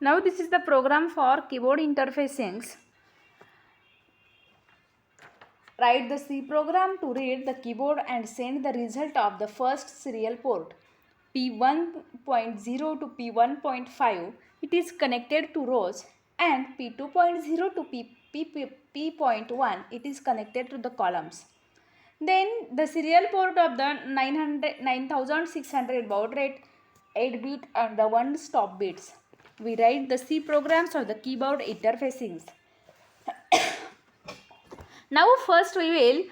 Now this is the program for keyboard interfacings. Write the C program to read the keyboard and send the result of the first serial port P1.0 to P1.5. It is connected to rows, and P2.0 to P.1 it is connected to the columns. Then the serial port of the 9600 baud rate 8-bit and the 1 stop bits. We write the C programs of the keyboard interfacings. Now first we will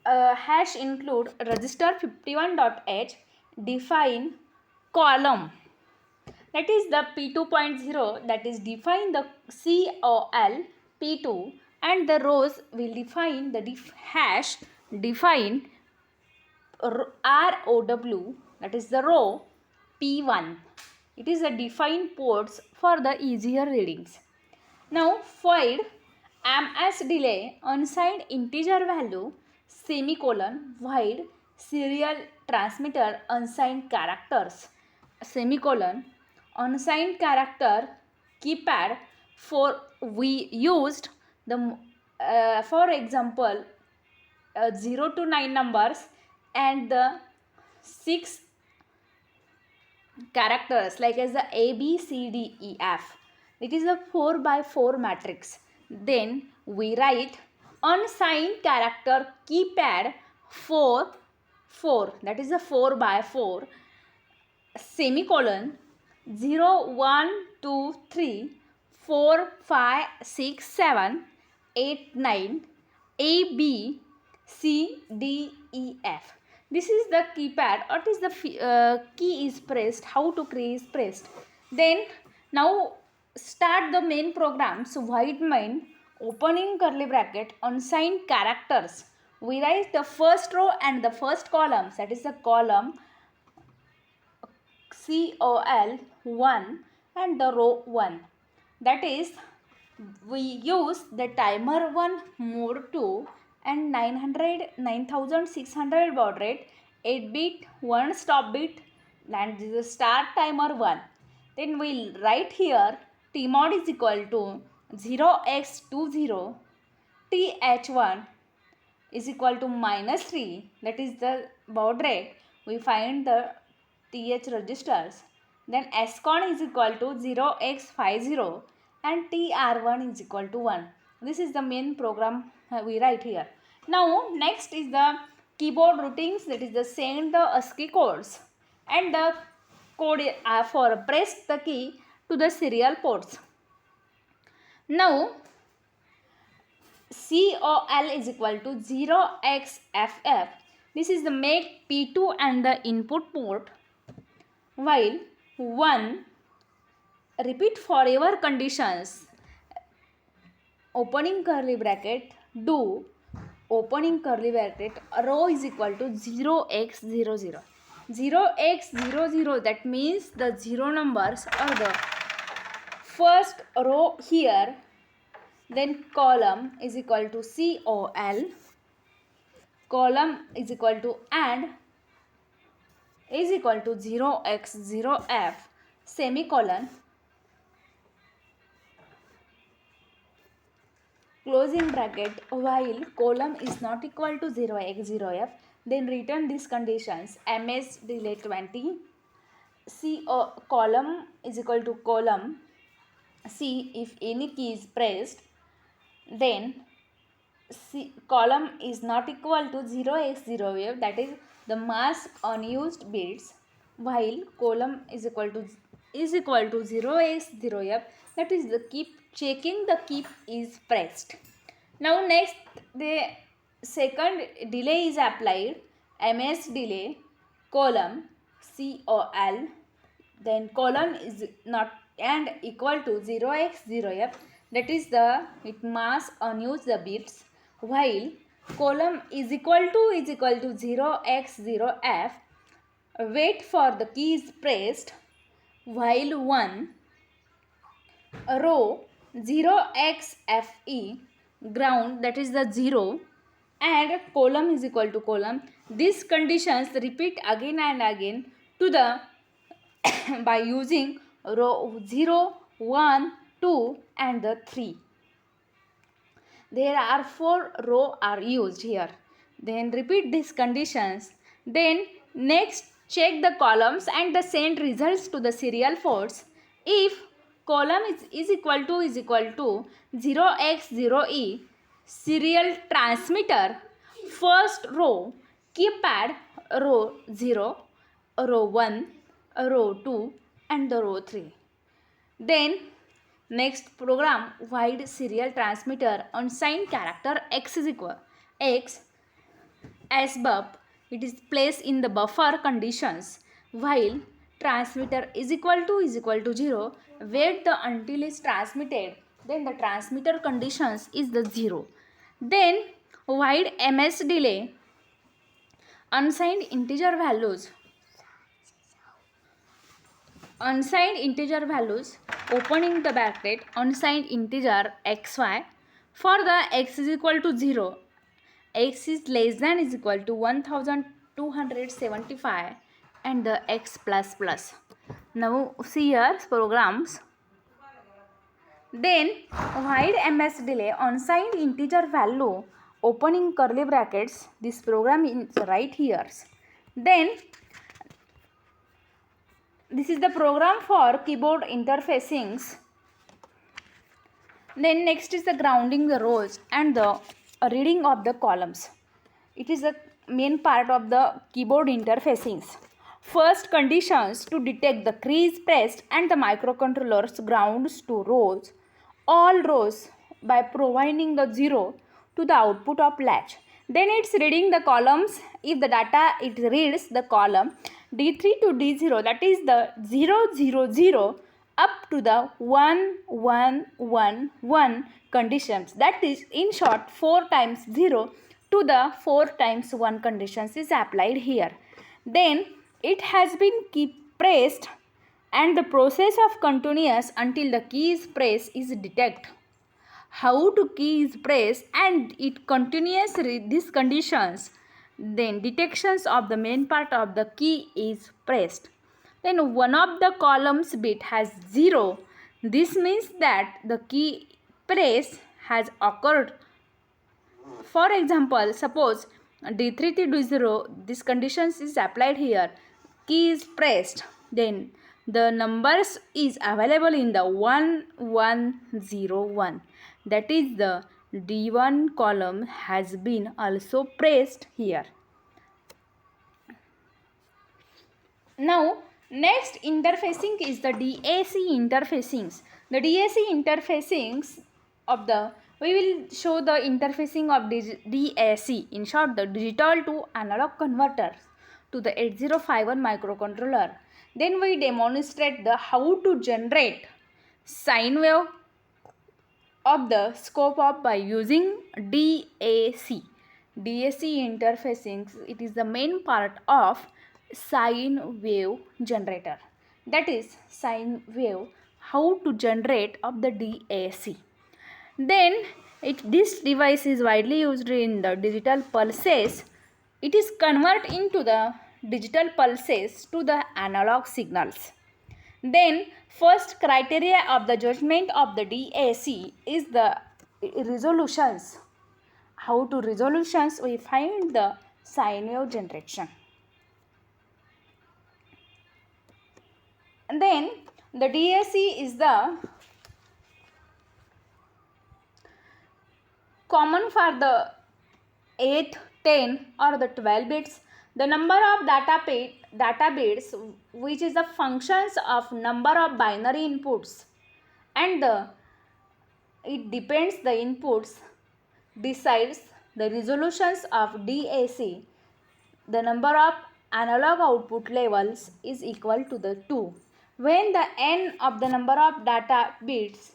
hash include register 51.h define column, that is the P2.0, that is define the COL P2, and the rows will define the hash define ROW, that is the row P1. It is a defined ports for the easier readings. Now void ms delay unsigned integer value semicolon void serial transmitter unsigned characters semicolon unsigned character keypad. For we used the for example 0 to 9 numbers and the 6 characters like as the A B C D E F. It is a 4 by 4 matrix. Then we write unsigned character keypad 4 4, that is a 4 by 4 semicolon 0 1 2 3 4 5 6 7 8 9 A B C D E F. This is the keypad. What is the key is pressed, how to key is pressed. Then now start the main program. So void main opening curly bracket unsigned characters. We write the first row and the first column, that is the column COL 1 and the row 1. That is we use the timer 1 mode 2 and 9600 baud rate 8-bit 1 stop bit, and this is start timer 1. Then we'll write here T mod is equal to 0x20 TH1 is equal to -3, that is the baud rate. We find the TH registers. Then SCON is equal to 0x50 and TR1 is equal to 1. This is the main program we write here. Now next is the keyboard routines, that is the send the ASCII codes and the code for press the key to the serial ports. Now COL is equal to 0xFF. This is the make P2 and the input port, while 1 repeat forever conditions opening curly bracket do opening curly bracket row is equal to 0x00. 0x00, that means the 0 numbers are the first row here. Then column is equal to COL, column is equal to and is equal to 0x0f semicolon closing bracket, while column is not equal to 0x0f, then return these conditions ms delay 20 column is equal to column C if any key is pressed, then C column is not equal to 0x0f, that is the mask unused bits, while column is equal to 0x0f, that is the keep checking the keep is pressed. Now next the second delay is applied, ms delay column COL, then column is not and equal to 0x0f, that is the it mask unused the bits, while column is equal to 0x0f, wait for the key is pressed, while 1 row 0xfe ground, that is the 0, and column is equal to column. These conditions repeat again and again to the by using row 0 1, 2 and the 3. There are 4 rows are used here. Then repeat these conditions. Then next check the columns and the send results to the serial ports. If column is equal to 0x0e serial transmitter, first row keypad row 0, row 1, row 2 and the row 3. Then next program wide serial transmitter unsigned character x is equal x as bub. It is placed in the buffer conditions while transmitter is equal to 0. Wait the until is transmitted. Then the transmitter conditions is the 0. Then wide ms delay unsigned integer values opening the bracket unsigned integer xy for the x is equal to 0, x is less than is equal to 1275 and the x plus plus. Now see here programs. Then wide ms delay unsigned integer value opening curly brackets, this program is right here. Then this is the program for keyboard interfacings. Then next is the grounding the rows and the reading of the columns. It is the main part of the keyboard interfacings. First conditions to detect the key is pressed and the microcontrollers grounds to rows, all rows by providing the 0 to the output of latch. Then it's reading the columns. If the data it reads the column D3 to D0, that is the 0 0 0 up to the 1 1 1 1 conditions. That is in short 4 times 0 to the 4 times 1 conditions is applied here. Then it has been keep pressed and the process of continuous until the key is pressed is detect. How to key is pressed and it continues these conditions. Then detections of the main part of the key is pressed. Then one of the columns bit has 0. This means that the key press has occurred. For example, suppose D3 to D0, this conditions is applied here. Key is pressed. Then the numbers is available in the 1101. That is the D1 column has been also pressed here. Now next interfacing is the DAC interfacings. The DAC interfacings of the we will show the interfacing of DAC, in short the digital to analog converter to the 8051 microcontroller. Then we demonstrate the how to generate sine wave of the scope of by using DAC. DAC interfacing, it is the main part of sine wave generator. That is sine wave how to generate of the DAC. Then this device is widely used in the digital pulses. It is convert into the digital pulses to the analog signals. Then first criteria of the judgment of the DAC is the resolutions. How to resolutions we find the sine wave generation. And then the DAC is the common for the 8, 10 or the 12 bits. The number of data bits which is the functions of number of binary inputs and it depends the inputs decides the resolutions of DAC. The number of analog output levels is equal to the 2. When the n of the number of data bits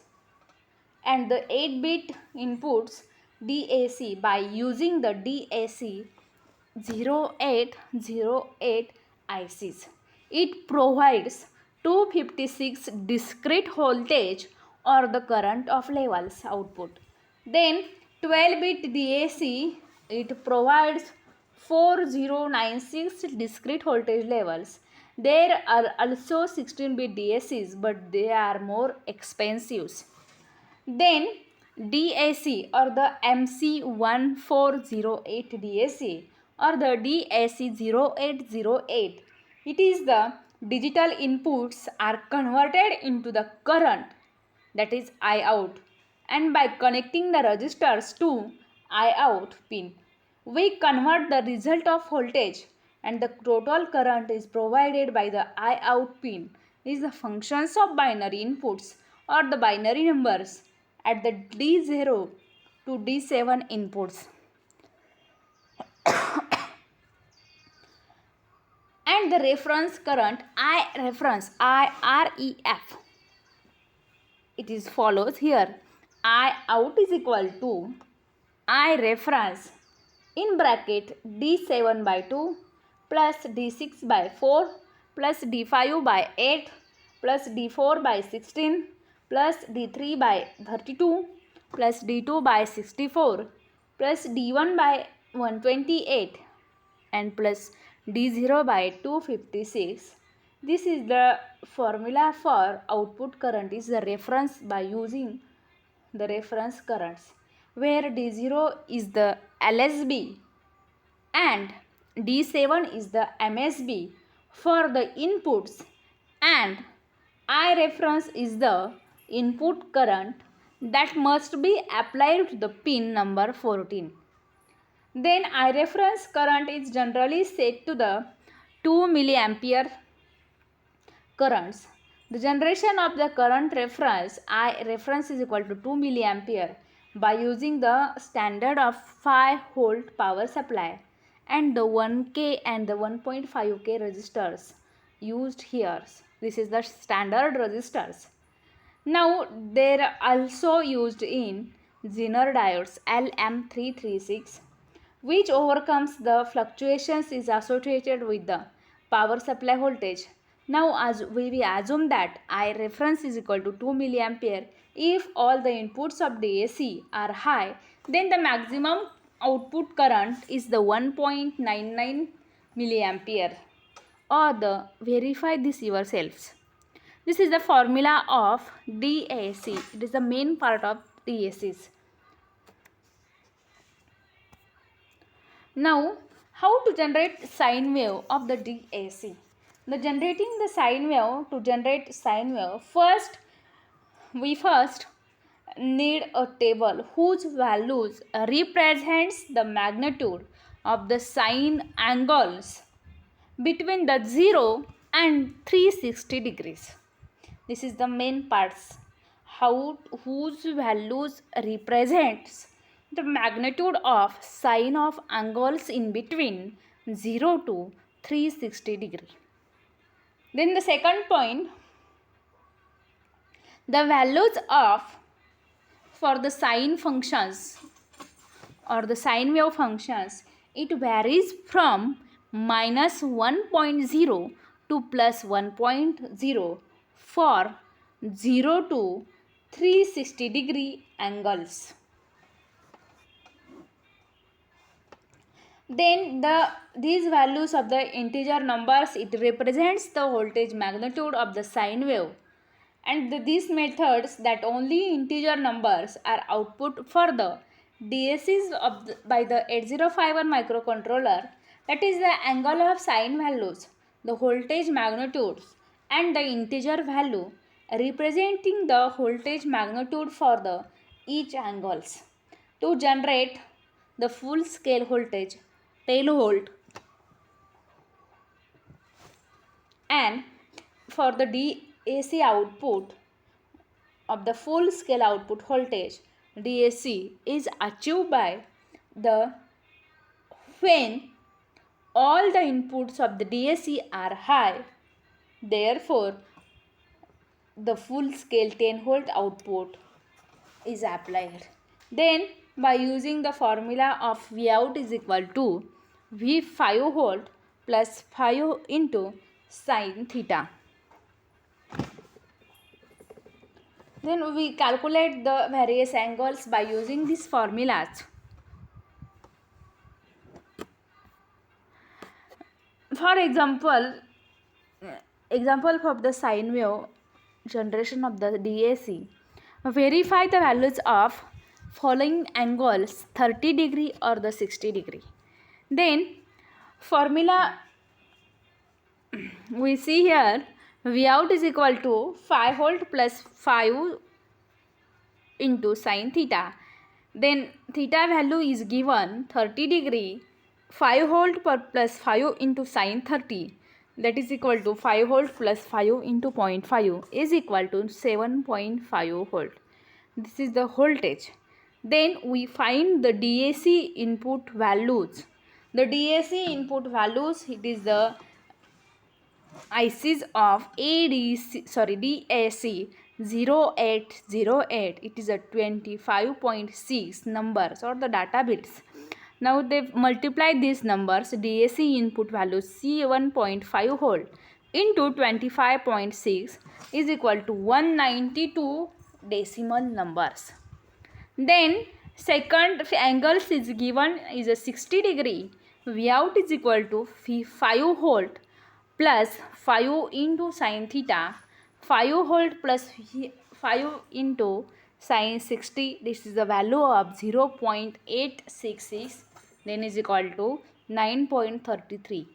and the 8-bit inputs DAC by using the DAC 0808 ICs. It provides 256 discrete voltage or the current of levels output. Then 12-bit DAC, it provides 4096 discrete voltage levels There are also 16-bit DACs, but they are more expensive. Then DAC or the MC1408 DAC or the DAC0808. It is the digital inputs are converted into the current, that is I out, and by connecting the registers to I out pin, we convert the result of voltage, and the total current is provided by the I out pin is the functions of binary inputs or the binary numbers at the D0 to D7 inputs. And the reference current I reference IREF, it is follows here. I out is equal to I reference in bracket D7 by 2 plus D6 by 4 plus D5 by 8 plus D4 by 16 plus D3 by 32 plus D2 by 64 plus D1 by 128 and plus D0 by 256. This is the formula for output current is the reference by using the reference currents, where D0 is the LSB and D7 is the MSB for the inputs, and I reference is the input current that must be applied to the pin number 14. Then I reference current is generally set to the 2 milliampere currents. The generation of the current reference I reference is equal to 2 milliampere by using the standard of 5 volt power supply and the 1K and the 1.5K resistors used here. This is the standard resistors. Now they are also used in Zener diodes LM336, which overcomes the fluctuations is associated with the power supply voltage. Now as we assume that I reference is equal to 2 milliampere, if all the inputs of DAC are high, then the maximum output current is the 1.99 milliampere, or the verify this yourselves. This is the formula of DAC. It is the main part of DACs. Now, how to generate sine wave of the DAC? The generating the sine wave, to generate sine wave, we first need a table whose values represents the magnitude of the sine angles between the 0 and 360 degrees. This is the main parts. Whose values represents the magnitude of sine of angles in between 0 to 360 degree. Then the second point, the values of for the sine functions or the sine wave functions, it varies from minus 1.0 to plus 1.0 for 0 to 360 degree angles. Then these values of the integer numbers, it represents the voltage magnitude of the sine wave, and these methods that only integer numbers are output for the DACs by the 8051 microcontroller, that is the angle of sine values, the voltage magnitudes, and the integer value representing the voltage magnitude for the each angles to generate the full scale voltage 10 volt, and for the DAC output of the full scale output voltage DAC is achieved by the when all the inputs of the DAC are high, therefore the full scale 10 volt output is applied. Then by using the formula of Vout is equal to V 5 volt plus 5 into sine theta. Then we calculate the various angles by using these formulas. For example, example of the sine wave generation of the DAC. Verify the values of following angles 30 degree or the 60 degree. Then formula we see here, V out is equal to 5 volt plus 5 into sine theta. Then theta value is given 30 degree, 5 volt per plus 5 into sine 30, that is equal to 5 volt plus 5 into 0.5 is equal to 7.5 volt. This is the voltage. Then we find the DAC input values. The DAC input values, it is the ICs of DAC 0808. It is a 25.6 numbers or the data bits. Now they multiply these numbers, DAC input value C1.5 volt into 25.6 is equal to 192 decimal numbers. Then second angles is given is a 60 degree. V out is equal to 5 volt plus 5 into sine theta. 5 volt plus 5 into sine 60. This is the value of 0.866. Then is equal to 9.33.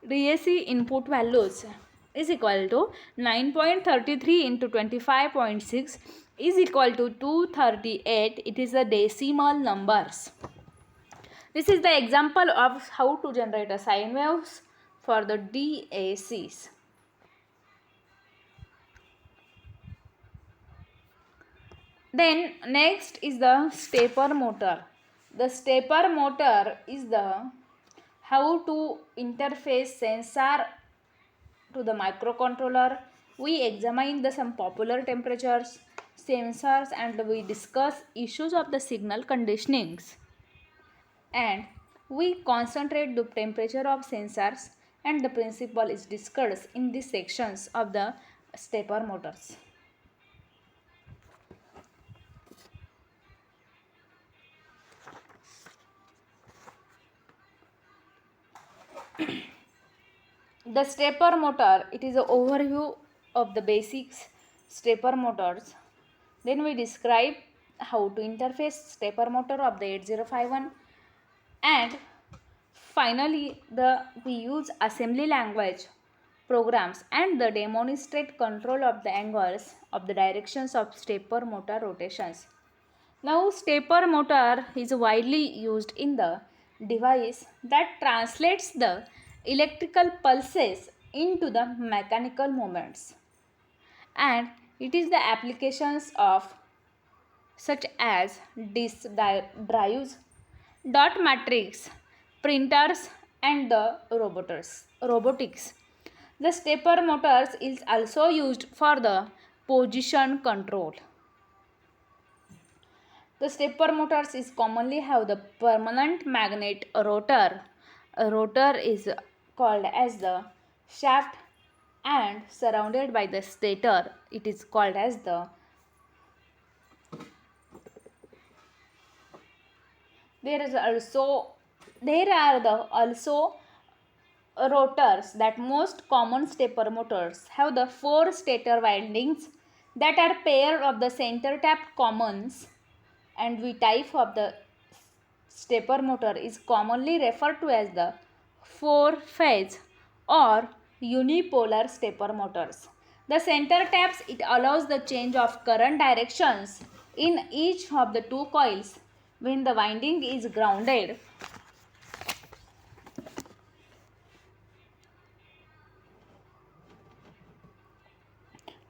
DAC input values is equal to 9.33 into 25.6 is equal to 238. It is the decimal numbers. This is the example of how to generate a sine waves for the DACs. Then next is the stepper motor. The stepper motor is the how to interface sensor to the microcontroller. We examine the some popular temperatures, sensors, and we discuss issues of the signal conditionings. And we concentrate the temperature of sensors, and the principle is discussed in these sections of the stepper motors. The stepper motor, it is an overview of the basics stepper motors. Then we describe how to interface stepper motor of the 8051, and finally we use assembly language programs and the demonstrate control of the angles of the directions of stepper motor rotations. Now stepper motor is widely used in the device that translates the electrical pulses into the mechanical movements, and it is the applications of such as disk drives, dot matrix, printers, and the robotics. The stepper motors is also used for the position control. The stepper motors is commonly have the permanent magnet rotor. A rotor is called as the shaft and surrounded by the stator. It is called as the there are also rotors that most common stepper motors have the 4 stator windings that are pair of the center tapped commons, and the type of the stepper motor is commonly referred to as the 4-phase or unipolar stepper motors. The center taps, it allows the change of current directions in each of the 2 coils when the winding is grounded.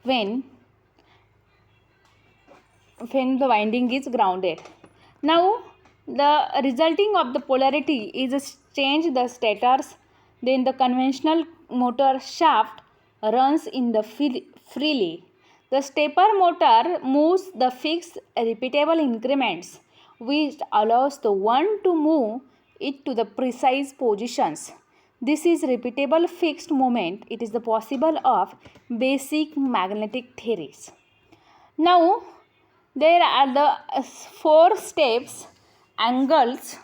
When the winding is grounded. Now the resulting of the polarity is change the stators. Then the conventional motor shaft runs in the freely. The stepper motor moves the fixed repeatable increments, which allows the one to move it to the precise positions. This is repeatable fixed movement. It is the possible of basic magnetic theories. Now there are the 4 steps angles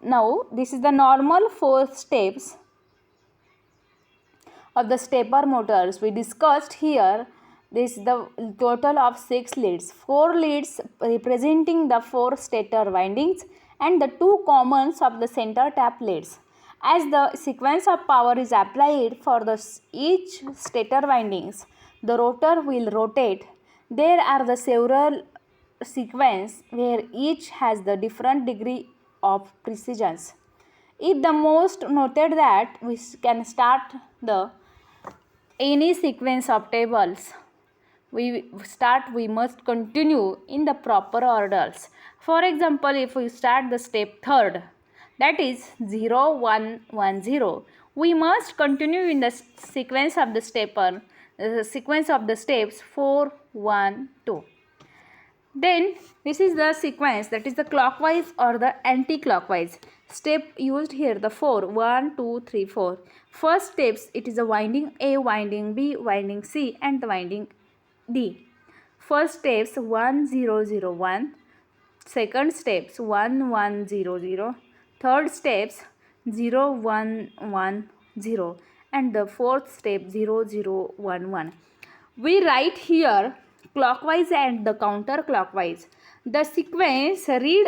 Now this is the normal 4 steps of the stepper motors we discussed here. This is the total of 6 leads, 4 leads representing the 4 stator windings and the 2 commons of the center tap leads. As the sequence of power is applied for each stator windings, the rotor will rotate. There are the several sequence where each has the different degree of precision. If the most noted that we can start the any sequence of tables we must continue in the proper orders. For example, if we start the step third, that is 0 1 1 0, we must continue in the sequence of the sequence of the steps 4 1 2. Then this is the sequence, that is the clockwise or the anti-clockwise step used here, the 4 1 2 3 4. First steps, it is a winding A, winding B, winding C and the winding D. First steps 1 0 0 1, second steps 1 1 0 0, third steps 0 1 1 0 and the fourth step 0 0 1 1. We write here clockwise and the counterclockwise. The sequence read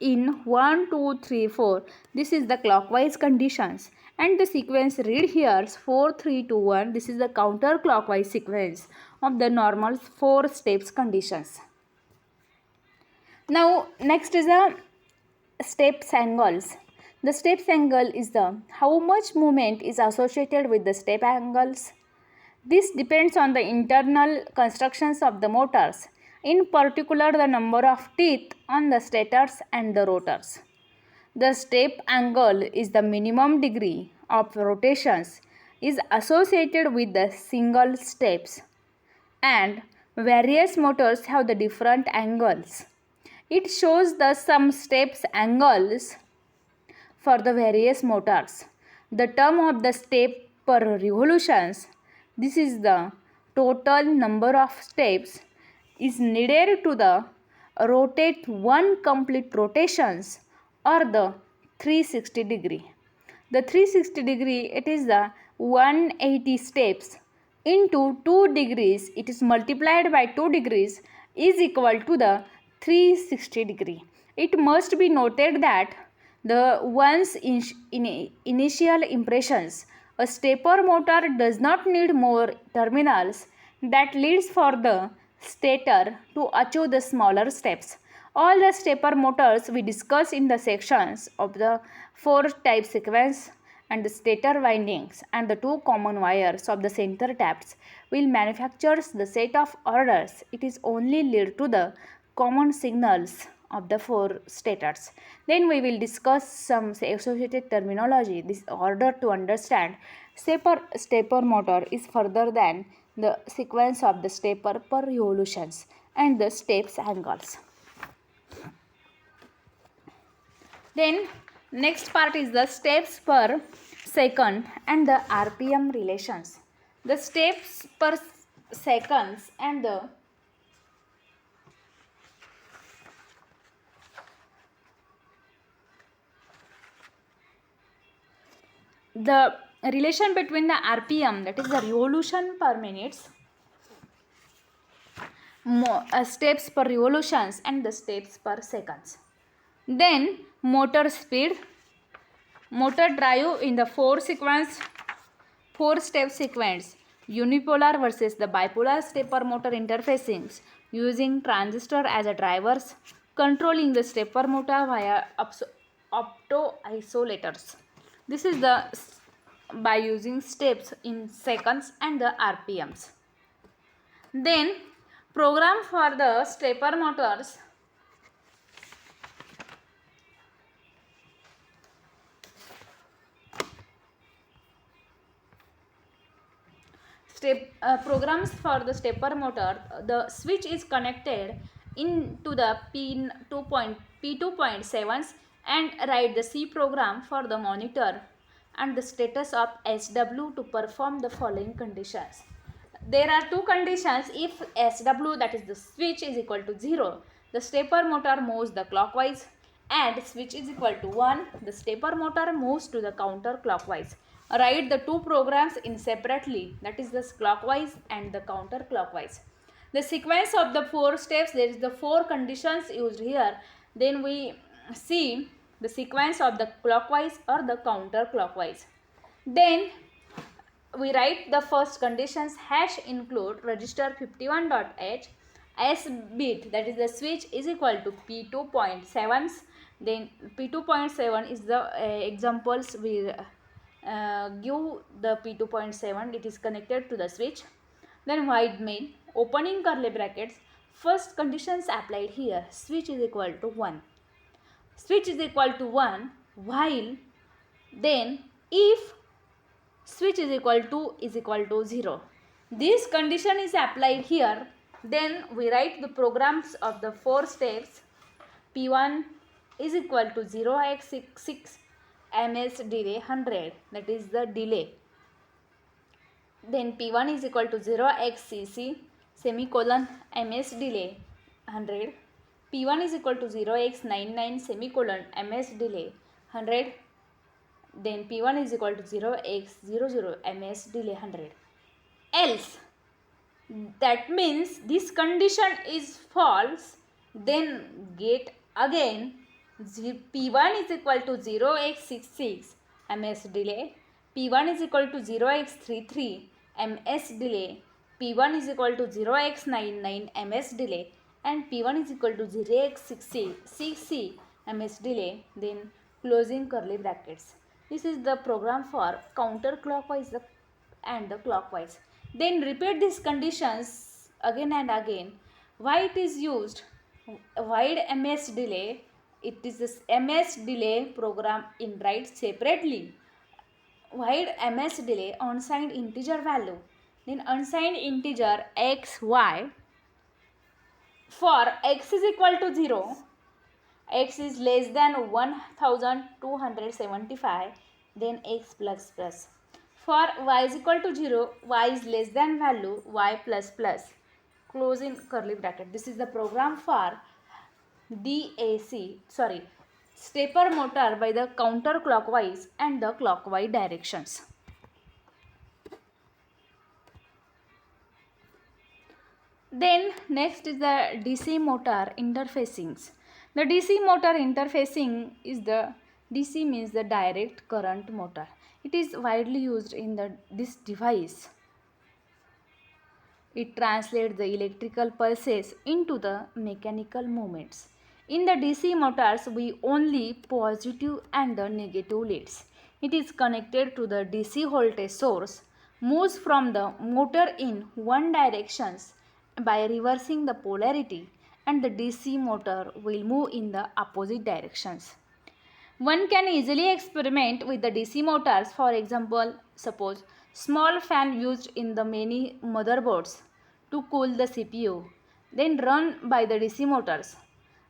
in 1 2 3 4. This is the clockwise conditions, and the sequence read here 4 3 2 1. This is the counterclockwise sequence of the normal 4 steps conditions. Now next is the steps angles. The steps angle is the how much movement is associated with the step angles. This depends on the internal constructions of the motors, in particular the number of teeth on the stators and the rotors. The step angle is the minimum degree of rotations is associated with the single steps, and various motors have the different angles. It shows the some steps angles for the various motors. The term of the step per revolutions, this is the total number of steps is needed to the rotate one complete rotations or the 360 degree. The 360 degree, it is the 180 steps into 2 degrees, it is multiplied by 2 degrees is equal to the 360 degree. It must be noted that the one's initial impressions, a stepper motor does not need more terminals that leads for the stator to achieve the smaller steps. All the stepper motors we discussed in the sections of the 4 type sequence and the stator windings and the 2 common wires of the center taps will manufacture the set of orders. It is only lead to the common signals of the 4 stators. Then we will discuss some associated terminology. This order to understand stepper motor is further than the sequence of the stepper per revolutions and the steps angles. Then next part is the steps per second and the RPM relations. The steps per seconds and the relation between the RPM, that is the revolution per minutes, steps per revolutions and the steps per seconds. Then motor speed, motor drive in the 4 step sequence, unipolar versus the bipolar stepper motor interfacings using transistor as a drivers, controlling the stepper motor via opto isolators. This is the by using steps in seconds and the RPMs. Then program for the stepper motors. Programs for the stepper motor, the switch is connected into the pin P2.7s and write the C program for the monitor and the status of SW to perform the following conditions. There are 2 conditions. If SW, that is the switch, is equal to 0, the stepper motor moves the clockwise. and switch is equal to 1, the stepper motor moves to the counterclockwise. Write the two programs in separately, that is the clockwise and the counterclockwise. The sequence of the 4 steps, there is the 4 conditions used here. Then we see the sequence of the clockwise or the counterclockwise. Then we write the first conditions hash include register 51.h s bit, that is the switch is equal to p2.7. Then p2.7 is the examples we give the p2.7, it is connected to the switch. Then while main opening curly brackets, first conditions applied here, switch is equal to 1, switch is equal to 1 while then if switch is equal to 0. This condition is applied here. Then we write the programs of the 4 steps. P1 is equal to 0x66 ms delay 100, that is the delay. Then P1 is equal to 0xcc semicolon ms delay 100. P1 is equal to 0x99 semicolon ms delay 100. Then P1 is equal to 0x00 ms delay 100. Else, that means this condition is false, then get again P1 is equal to 0x66 ms delay, P1 is equal to 0x33 ms delay, P1 is equal to 0x99 ms delay, and P1 is equal to 0x60 ms delay, then closing curly brackets. This is the program for counterclockwise and the clockwise. Then repeat these conditions again and again. Why it is used? Wide ms delay, it is this ms delay program in write separately. Wide ms delay unsigned integer value. Then unsigned integer x, y. For x is equal to 0, x is less than 1275, then x plus plus. For y is equal to 0, y is less than value, y plus plus. Closing curly bracket. This is the program for stepper motor by the counterclockwise and the clockwise directions. Then next is the DC motor interfacings. The DC motor interfacing is the DC means the direct current motor. It is widely used in this device. It translates the electrical pulses into the mechanical movements. In the DC motors, we only positive and the negative leads. It is connected to the DC voltage source, moves from the motor in one direction by reversing the polarity, and the DC motor will move in the opposite directions. One can easily experiment with the DC motors. For example, suppose small fan used in the many motherboards to cool the CPU, then run by the DC motors.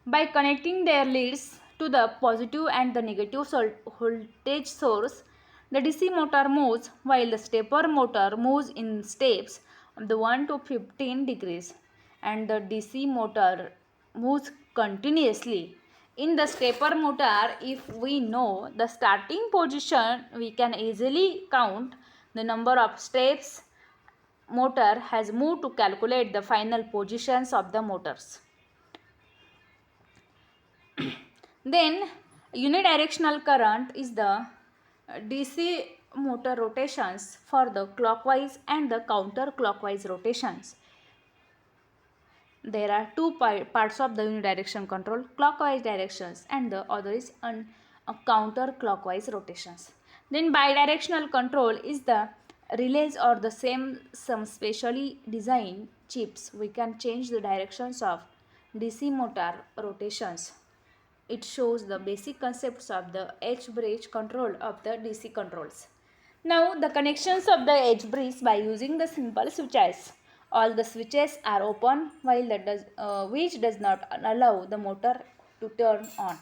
By connecting their leads to the positive and the negative voltage source, the DC motor moves while the stepper motor moves in steps of the 1 to 15 degrees, and the DC motor moves continuously. In the stepper motor, if we know the starting position, we can easily count the number of steps motor has moved to calculate the final positions of the motors. Then unidirectional current is the DC motor rotations for the clockwise and the counterclockwise rotations. There are two parts of the unidirectional control, clockwise directions and the other is counterclockwise rotations. Then bidirectional control is the relays or the some specially designed chips. We can change the directions of DC motor rotations. It shows the basic concepts of the H-bridge control of the DC controls. Now the connections of the H-bridge by using the simple switches. All the switches are open while which does not allow the motor to turn on.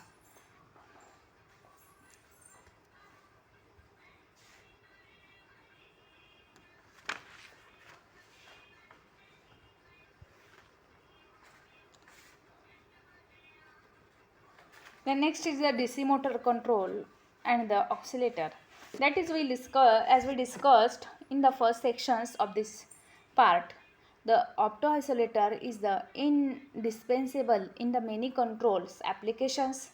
Then next is the DC motor control and the oscillator. That is as we discussed in the first sections of this part. The opto-oscillator is the indispensable in the many controls applications.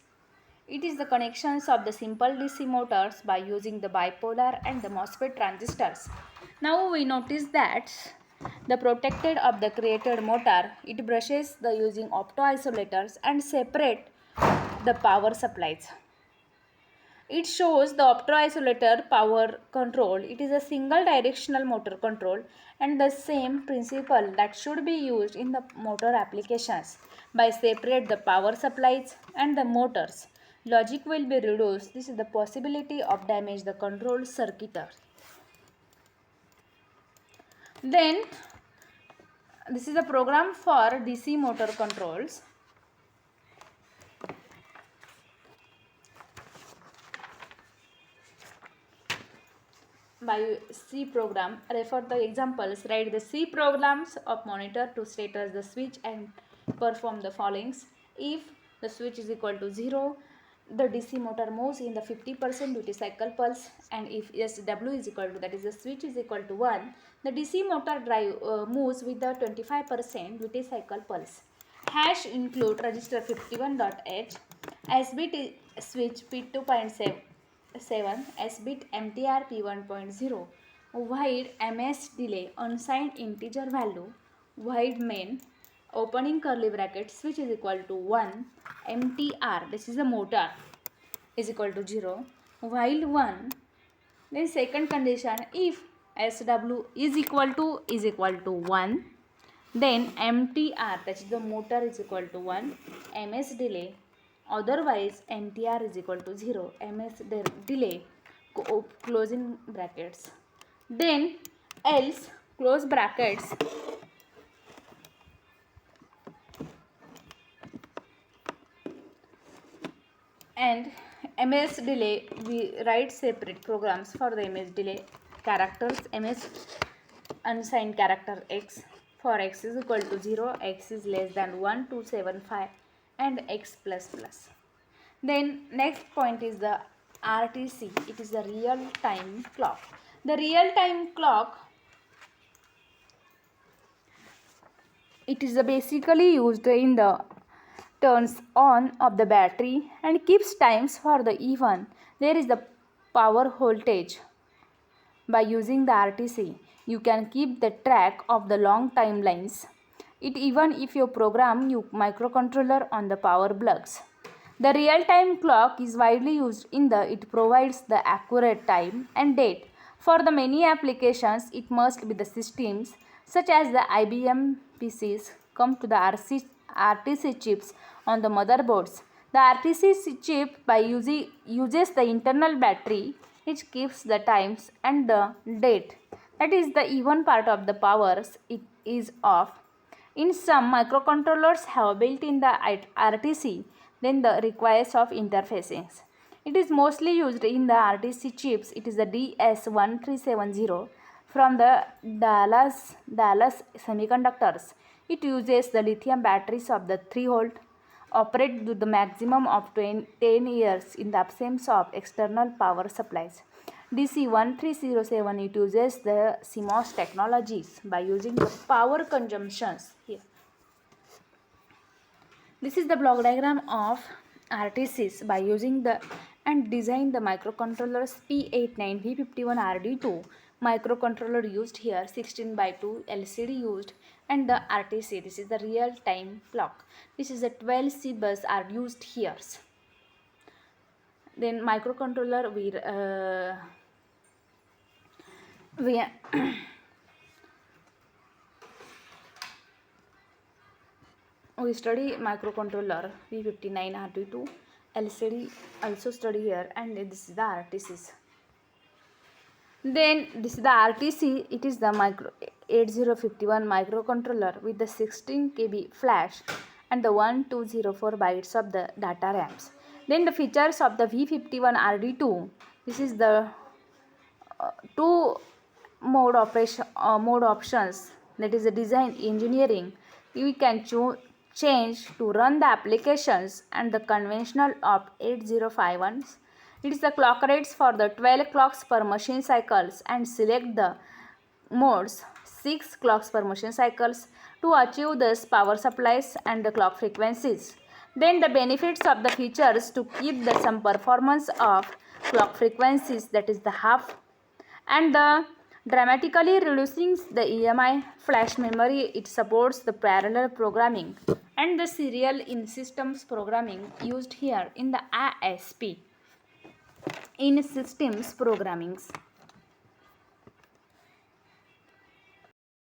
It is the connections of the simple DC motors by using the bipolar and the MOSFET transistors. Now we notice that the protected of the created motor, it brushes the using opto-isolators and separate the power supplies. It shows the opto-isolator power control. It is a single directional motor control and the same principle that should be used in the motor applications. By separate the power supplies and the motors, logic will be reduced. This is the possibility of damage the control circuit. Then this is a program for DC motor controls. By C program, refer the examples, write the C programs of monitor to status the switch and perform the followings. If the switch is equal to 0, the DC motor moves in the 50% duty cycle pulse, and if SW is equal to, that is the switch is equal to 1, the DC motor drive moves with the 25% duty cycle pulse. Hash include register 51.h, S bit switch P2.7, S bit MTR P1.0, wide MS delay unsigned integer value, wide main, opening curly bracket, switch is equal to 1, MTR, this is the motor, is equal to 0, while 1. Then second condition, if SW is equal to 1, then MTR, that is the motor, is equal to 1, MS delay, otherwise MTR is equal to 0, MS delay, closing brackets. Then else, close brackets, and MS delay, we write separate programs for the MS delay characters. MS unsigned character X, for X is equal to 0, X is less than 1, 2, 7, 5, and X plus plus. Then next point is the RTC. It is the real time clock. The real time clock, it is basically used in the turns on of the battery and keeps times for the even there is the power voltage. By using the RTC, you can keep the track of the long timelines. It even if you program your microcontroller on the power plugs. The real-time clock is widely used in the it provides the accurate time and date. For the many applications, it must be the systems such as the IBM PCs come to the RTC chips on the motherboards. The RTC chip uses the internal battery which keeps the times and the date. That is the even part of the powers it is off. In some microcontrollers have built in the RTC, then the requires of interfacing. It is mostly used in the RTC chips. It is the DS1370 from the Dallas Semiconductors. It uses the lithium batteries of the 3 volt, operate with the maximum of 10 years in the absence of external power supplies. DC1307, it uses the CMOS technologies by using the power consumptions here. This is the block diagram of RTCs by using the and design the microcontrollers P89 V51RD2 microcontroller used here, 16 by 2 LCD used, and the RTC. This is the real time clock. This is the 12 C bus are used here. Then microcontroller we study microcontroller V59RD2 LCD also study here, and this is the RTCs. Then this is the RTC. It is the 8051 microcontroller with the 16 KB flash and the 1204 bytes of the data RAMs. Then the features of the V51RD2. This is the two mode options. That is the design engineering. We can change to run the applications and the conventional of 8051. It is the clock rates for the 12 clocks per machine cycles and select the modes 6 clocks per machine cycles to achieve this power supplies and the clock frequencies. Then the benefits of the features to keep the some performance of clock frequencies, that is the half, and the dramatically reducing the EMI flash memory. It supports the parallel programming and the serial in systems programming used here in the ASP in systems programmings.